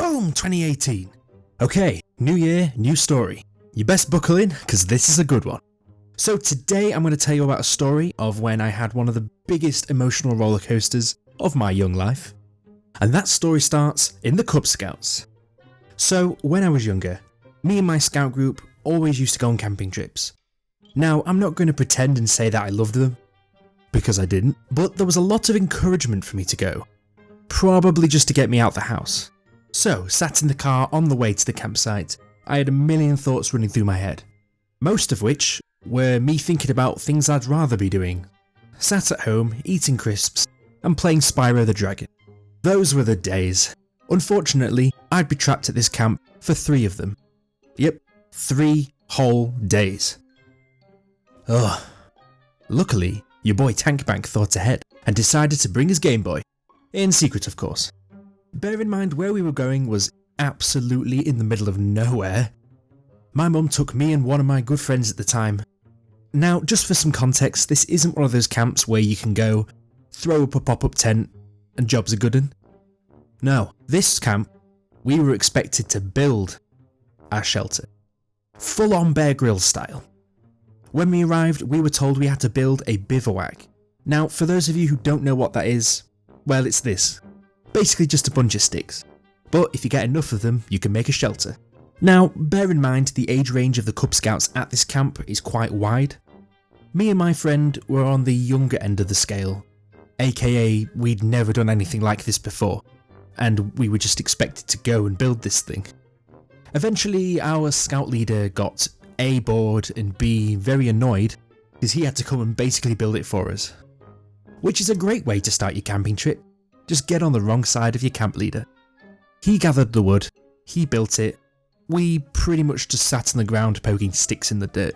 Boom, 2018. Okay, new year, new story. You best buckle in, because this is a good one. So today I'm going to tell you about a story of when I had one of the biggest emotional roller coasters of my young life. And that story starts in the Cub Scouts. So when I was younger, me and my scout group always used to go on camping trips. Now, I'm not going to pretend and say that I loved them, because I didn't, but there was a lot of encouragement for me to go. Probably just to get me out the house. So, sat in the car on the way to the campsite, I had a million thoughts running through my head. Most of which were me thinking about things I'd rather be doing. Sat at home, eating crisps, and playing Spyro the Dragon. Those were the days. Unfortunately, I'd be trapped at this camp for 3 of them. Yep, 3 whole days. Ugh. Luckily, your boy Tankbank thought ahead and decided to bring his Game Boy. In secret, of course. Bear in mind where we were going was absolutely in the middle of nowhere. My mum took me and one of my good friends at the time. Now, just for some context, this isn't one of those camps where you can go, throw up a pop-up tent, and jobs are good 'un. No, this camp, we were expected to build our shelter. Full-on Bear Grylls style. When we arrived, we were told we had to build a bivouac. Now, for those of you who don't know what that is, well, it's this. Basically just a bunch of sticks. But if you get enough of them, you can make a shelter. Now, bear in mind the age range of the Cub Scouts at this camp is quite wide. Me and my friend were on the younger end of the scale, aka we'd never done anything like this before, and we were just expected to go and build this thing. Eventually, our scout leader got A, bored, and B, very annoyed because he had to come and basically build it for us. Which is a great way to start your camping trip. Just get on the wrong side of your camp leader. He gathered the wood, he built it, we pretty much just sat on the ground poking sticks in the dirt.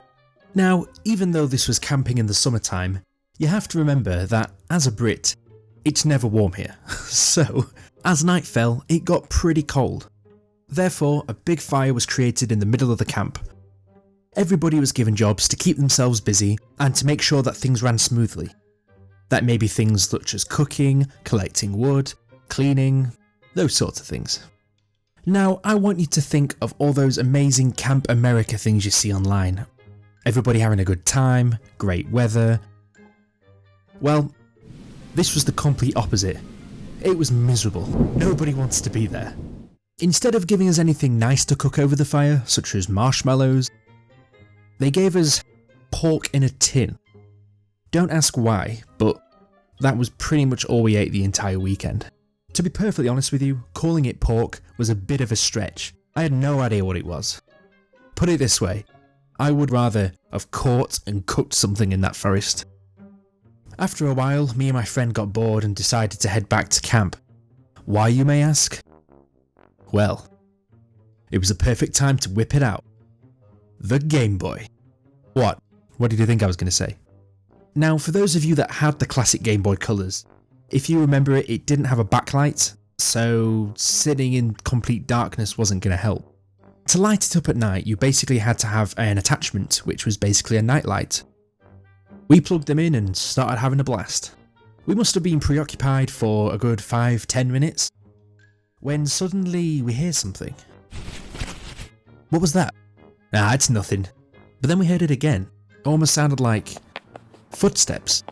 Now, even though this was camping in the summertime, you have to remember that as a Brit, it's never warm here. So, as night fell, it got pretty cold. Therefore, a big fire was created in the middle of the camp. Everybody was given jobs to keep themselves busy and to make sure that things ran smoothly. That may be things such as cooking, collecting wood, cleaning, those sorts of things. Now, I want you to think of all those amazing Camp America things you see online. Everybody having a good time, great weather. Well, this was the complete opposite. It was miserable. Nobody wants to be there. Instead of giving us anything nice to cook over the fire, such as marshmallows, they gave us pork in a tin. Don't ask why, but that was pretty much all we ate the entire weekend. To be perfectly honest with you, calling it pork was a bit of a stretch. I had no idea what it was. Put it this way, I would rather have caught and cooked something in that forest. After a while, me and my friend got bored and decided to head back to camp. Why, you may ask? Well, it was a perfect time to whip it out. The Game Boy. What? What did you think I was going to say? Now, for those of you that had the classic Game Boy colours, if you remember it, it didn't have a backlight, so sitting in complete darkness wasn't going to help. To light it up at night, you basically had to have an attachment, which was basically a nightlight. We plugged them in and started having a blast. We must have been preoccupied for a good 5-10 minutes, when suddenly we hear something. What was that? Nah, it's nothing. But then we heard it again. It almost sounded like footsteps.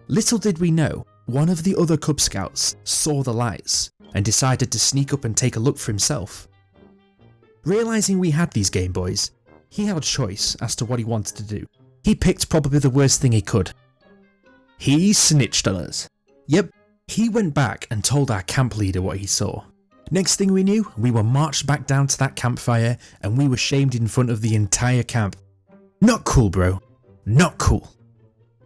Little did we know, one of the other Cub Scouts saw the lights and decided to sneak up and take a look for himself. Realising we had these Game Boys, he had a choice as to what he wanted to do. He picked probably the worst thing he could. He snitched on us. Yep, he went back and told our camp leader what he saw. Next thing we knew, we were marched back down to that campfire and we were shamed in front of the entire camp. Not cool, bro. Not cool.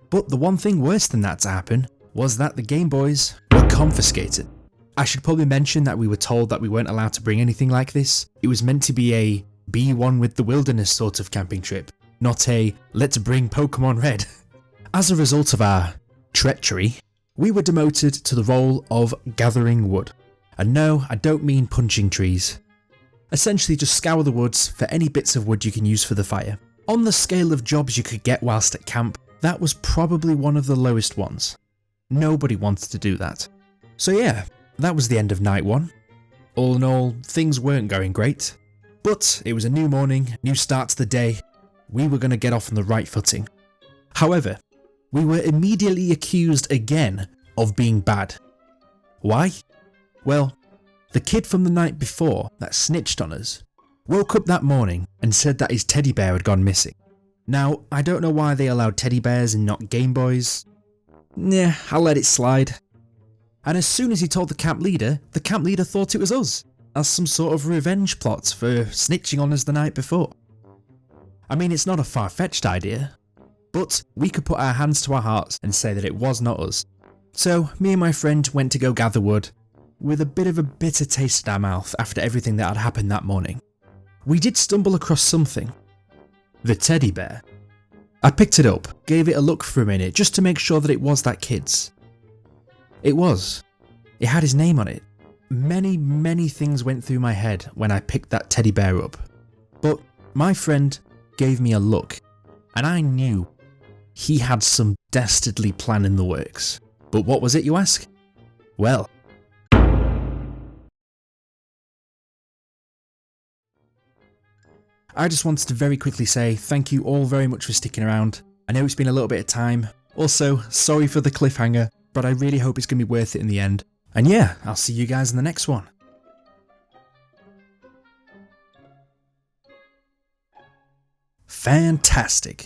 But the one thing worse than that to happen was that the Game Boys were confiscated. I should probably mention that we were told that we weren't allowed to bring anything like this. It was meant to be a be one with the wilderness sort of camping trip, not a let's bring Pokemon Red. As a result of our treachery, we were demoted to the role of gathering wood. And no, I don't mean punching trees. Essentially just scour the woods for any bits of wood you can use for the fire. On the scale of jobs you could get whilst at camp, that was probably one of the lowest ones. Nobody wanted to do that. So yeah, that was the end of night 1. All in all, things weren't going great. But it was a new morning, new start to the day. We were going to get off on the right footing. However, we were immediately accused again of being bad. Why? Well, the kid from the night before that snitched on us woke up that morning and said that his teddy bear had gone missing. Now, I don't know why they allowed teddy bears and not Game Boys. Nah, I'll let it slide. And as soon as he told the camp leader thought it was us, as some sort of revenge plot for snitching on us the night before. I mean, it's not a far-fetched idea, but we could put our hands to our hearts and say that it was not us. So, me and my friend went to go gather wood, with a bit of a bitter taste in our mouth after everything that had happened that morning. We did stumble across something. The teddy bear. I picked it up, gave it a look for a minute just to make sure that it was that kid's. It was. It had his name on it. Many things went through my head when I picked that teddy bear up. But my friend gave me a look, and I knew he had some dastardly plan in the works. But what was it, you ask? Well, I just wanted to very quickly say thank you all very much for sticking around. I know it's been a little bit of time. Also, sorry for the cliffhanger, but I really hope it's going to be worth it in the end. And yeah, I'll see you guys in the next one. Fantastic.